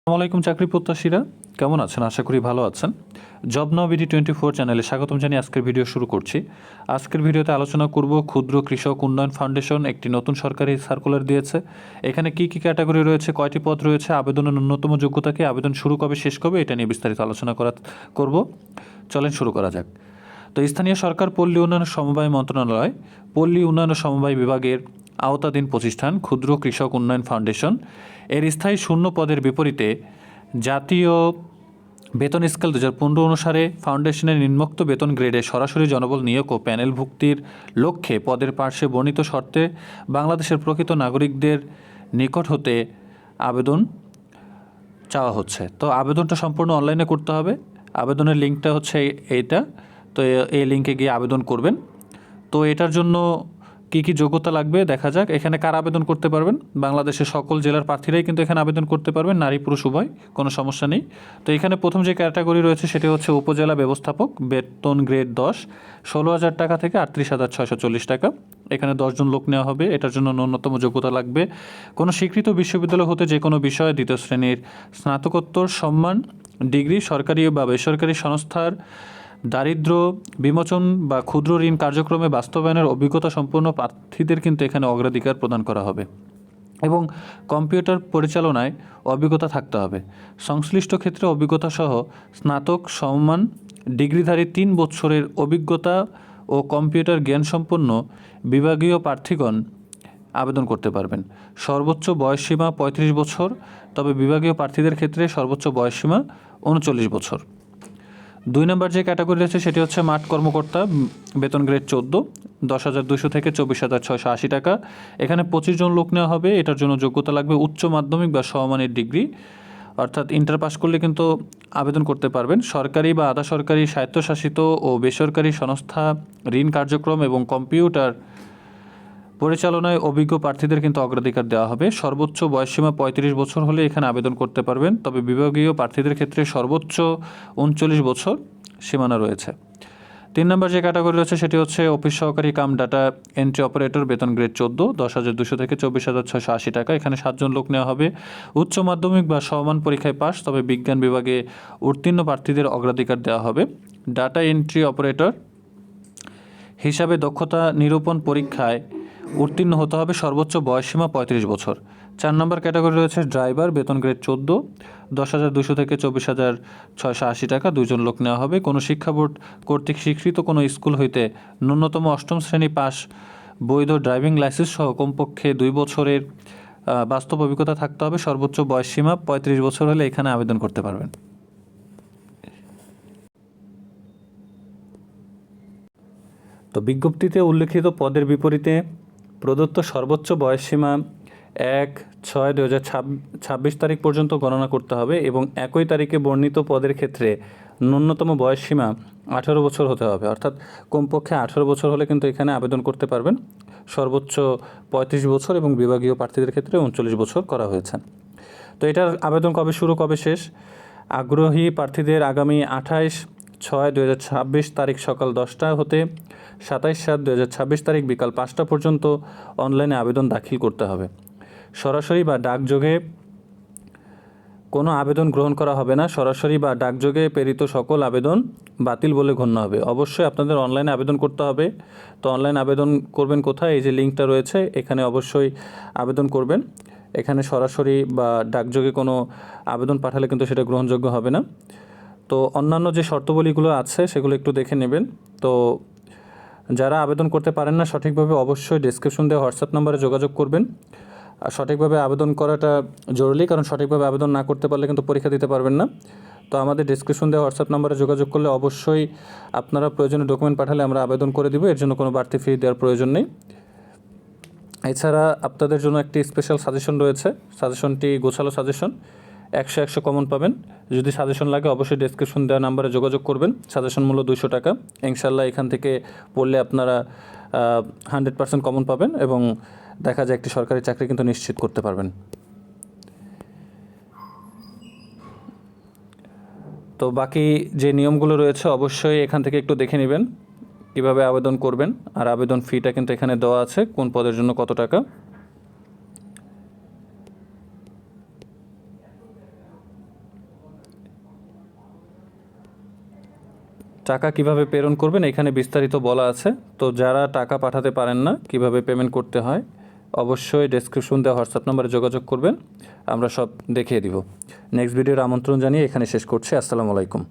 আসসালামু আলাইকুম চাকরি প্রত্যাশীরা, কেমন আছেন? আশা করি ভালো আছেন। জব নাও BD24 চ্যানেলে স্বাগতম জানিয়ে আজকের ভিডিও শুরু করছি। আজকের ভিডিওতে আলোচনা করব ক্ষুদ্র কৃষক উন্নয়ন ফাউন্ডেশন একটি নতুন সরকারি সার্কুলার দিয়েছে। এখানে কি কি ক্যাটাগরি রয়েছে, কয়টি পদ রয়েছে, আবেদনের ন্যূনতম যোগ্যতা কি, আবেদন শুরু কবে শেষ কবে, এটা নিয়ে বিস্তারিত আলোচনা করব। চলেন শুরু করা যাক। তো স্থানীয় সরকার পল্লী উন্নয়ন সমবায় মন্ত্রণালয় পল্লী উন্নয়ন সমবায় বিভাগের আওতাধীন প্রতিষ্ঠান ক্ষুদ্র কৃষক উন্নয়ন ফাউন্ডেশন এর স্থায়ী শূন্য পদের বিপরীতে জাতীয় বেতন স্কেল 2015 অনুসারে ফাউন্ডেশনের নিম্নোক্ত বেতন গ্রেডে সরাসরি জনবল নিয়োগ ও প্যানেল ভুক্তির লক্ষ্যে পদের পার্শ্বে বর্ণিত শর্তে বাংলাদেশের প্রকৃত নাগরিকদের নিকট হতে আবেদন চাওয়া হচ্ছে। তো আবেদনটা সম্পূর্ণ অনলাইনে করতে হবে। আবেদনের লিঙ্কটা হচ্ছে এইটা। তো এই লিঙ্কে গিয়ে আবেদন করবেন। তো এটার জন্য কি কি যোগ্যতা লাগবে দেখা যাক। এখানে কারা আবেদন করতে পারবেন? বাংলাদেশের সকল জেলার প্রার্থীরাই কিন্তু এখানে আবেদন করতে পারবেন, নারী পুরুষ উভয়, কোনো সমস্যা নেই। তো এখানে প্রথম যে ক্যাটাগরি রয়েছে সেটি হচ্ছে উপজেলা ব্যবস্থাপক, বেতন গ্রেড 10, 16,000 টাকা থেকে 38,640 টাকা। এখানে 10 জন লোক নেওয়া হবে। এটার জন্য ন্যূনতম যোগ্যতা লাগবে কোনো স্বীকৃত বিশ্ববিদ্যালয় হতে যে কোনো বিষয়ে 2য় শ্রেণীর স্নাতকোত্তর সম্মান ডিগ্রি, সরকারি বা বেসরকারি সংস্থার দারিদ্র্য বিমোচন বা ক্ষুদ্র ঋণ কার্যক্রমে বাস্তবায়নের অভিজ্ঞতা সম্পন্ন প্রার্থীদের কিন্তু এখানে অগ্রাধিকার প্রদান করা হবে এবং কম্পিউটার পরিচালনায় অভিজ্ঞতা থাকতে হবে। সংশ্লিষ্ট ক্ষেত্রে অভিজ্ঞতা সহ স্নাতক সম্মান ডিগ্রিধারী 3 বছরের অভিজ্ঞতা ও কম্পিউটার জ্ঞানসম্পন্ন বিভাগীয় প্রার্থীগণ আবেদন করতে পারবেন। সর্বোচ্চ বয়সসীমা 35 বছর, তবে বিভাগীয় প্রার্থীদের ক্ষেত্রে সর্বোচ্চ বয়সসীমা 39 বছর। 2 নম্বর যে ক্যাটাগরি রয়েছে সেটি হচ্ছে মাঠ কর্মকর্তা, বেতন গ্রেড 14, 10,200 থেকে 24,680 টাকা। এখানে 25 জন লোক নেওয়া হবে। এটার জন্য যোগ্যতা লাগবে উচ্চ মাধ্যমিক বা সমমানের ডিগ্রি, অর্থাৎ ইন্টার পাস করলে কিন্তু আবেদন করতে পারবেন। সরকারি বা আধা সরকারি স্বায়ত্তশাসিত ও বেসরকারি সংস্থা ঋণ কার্যক্রম এবং কম্পিউটার পরিচালনায় অভিজ্ঞ প্রার্থীদের কিন্তু অগ্রাধিকার দেওয়া হবে। সর্বোচ্চ বয়সসীমা 35 বছর হলে এখানে আবেদন করতে পারবেন, তবে বিভাগীয় প্রার্থীদের ক্ষেত্রে সর্বোচ্চ 39 বছর সীমানা রয়েছে। 3 নম্বর যে ক্যাটাগরি রয়েছে সেটি হচ্ছে অফিস সহকারী কাম ডাটা এন্ট্রি অপারেটর, বেতন গ্রেড 14, 10,200 থেকে 24,680 টাকা। এখানে 7 জন লোক নেওয়া হবে। উচ্চ মাধ্যমিক বা সমমান পরীক্ষায় পাস, তবে বিজ্ঞান বিভাগে উত্তীর্ণ প্রার্থীদের অগ্রাধিকার দেওয়া হবে। ডাটা এন্ট্রি অপারেটর হিসাবে দক্ষতা নিরূপণ পরীক্ষায় উত্তীর্ণ হতে হবে। সর্বোচ্চ বয়সসীমা 35 বছর। 4 নম্বর ক্যাটাগরি রয়েছে ড্রাইভার, বেতন গ্রেড 14, 10,200 থেকে 24,680 টাকা। 2 জন লোক নেওয়া হবে। কোনো শিক্ষা বোর্ড কর্তৃক স্বীকৃত কোনো স্কুল হইতে ন্যূনতম 8ম শ্রেণী পাস, বৈধ ড্রাইভিং লাইসেন্স সহ কমপক্ষে 2 বছরের বাস্তব অভিজ্ঞতা থাকতে হবে। সর্বোচ্চ বয়সসীমা 35 বছর হলে এখানে আবেদন করতে পারবেন। তো বিজ্ঞপ্তিতে উল্লেখিত পদের বিপরীতে প্রদত্ত সর্বোচ্চ বয়সসীমা 1/6/2026 তারিখ পর্যন্ত গণনা করতে হবে এবং একই তারিখে বর্ণিত পদের ক্ষেত্রে ন্যূনতম বয়সসীমা 18 বছর হতে হবে। অর্থাৎ কমপক্ষে 18 বছর হলে কিন্তু এখানে আবেদন করতে পারবেন। সর্বোচ্চ 35 বছর এবং বিভাগীয় প্রার্থীদের ক্ষেত্রে 39 বছর করা হয়েছে। তো এটার আবেদন কবে শুরু কবে শেষ? আগ্রহী প্রার্থীদের আগামী 28/6/2026 তারিখ সকাল 10টা হতে 27/7/2026 তারিখ বিকাল 5টা পর্যন্ত অনলাইনে আবেদন দাখিল করতে হবে। সরাসরি বা ডাকযোগে কোনো আবেদন গ্রহণ করা হবে না। সরাসরি বা ডাকযোগে প্রেরিত সকল আবেদন বাতিল বলে গণ্য হবে। অবশ্যই আপনাদের অনলাইনে আবেদন করতে হবে। তো অনলাইন আবেদন করবেন কোথায়? এই যে লিঙ্কটা রয়েছে এখানে অবশ্যই আবেদন করবেন। এখানে সরাসরি বা ডাকযোগে কোনো আবেদন পাঠালে কিন্তু সেটা গ্রহণযোগ্য হবে না। তো অন্যান্য যে শর্তাবলীগুলো আছে সেগুলো একটু দেখে নেবেন। তো যারা আবেদন করতে পারেন না সঠিকভাবে অবশ্যই ডেসক্রিপশন দেওয়া হোয়াটসঅ্যাপ নাম্বারে যোগাযোগ করবেন। সঠিকভাবে আবেদন করাটা জরুরি, কারণ সঠিকভাবে আবেদন না করতে পারলে কিন্তু পরীক্ষা দিতে পারবেন না। তো আমাদের ডেসক্রিপশন দেওয়া হোয়াটসঅ্যাপ নাম্বারে যোগাযোগ করলে অবশ্যই আপনারা প্রয়োজনীয় ডকুমেন্ট পাঠালে আমরা আবেদন করে দিব। এর জন্য কোনো বাড়তি ফি দেওয়ার প্রয়োজন নেই। এছাড়া আপনাদের জন্য একটি স্পেশাল সাজেশন রয়েছে। সাজেশনটি গোছালো সাজেশন, 100 কমন পাবেন। যদি সাজেশন লাগে অবশ্যই ডেসক্রিপশন দেওয়া নাম্বারে যোগাযোগ করবেন। সাজেশন মূল্য 200 টাকা। ইনশাল্লাহ এখান থেকে পড়লে আপনারা 100% কমন পাবেন এবং দেখা যায় একটি সরকারি চাকরি কিন্তু নিশ্চিত করতে পারবেন। তো বাকি যে নিয়মগুলো রয়েছে অবশ্যই এখান থেকে একটু দেখে নেবেন কীভাবে আবেদন করবেন। আর আবেদন ফিটা কিন্তু এখানে দেওয়া আছে, কোন পদের জন্য কত টাকা। টাকা কিভাবে প্রেরণ করবেন এখানে বিস্তারিত বলা আছে। তো যারা টাকা পাঠাতে পারেন না, কিভাবে পেমেন্ট করতে হয়, অবশ্যই ডেসক্রিপশন দেওয়া হোয়াটসঅ্যাপ নম্বরে যোগাযোগ করবেন, আমরা সব দেখিয়ে দিব। নেক্সট ভিডিওর আমন্ত্রণ জানিয়ে এখানে শেষ করছি। আসসালামু আলাইকুম।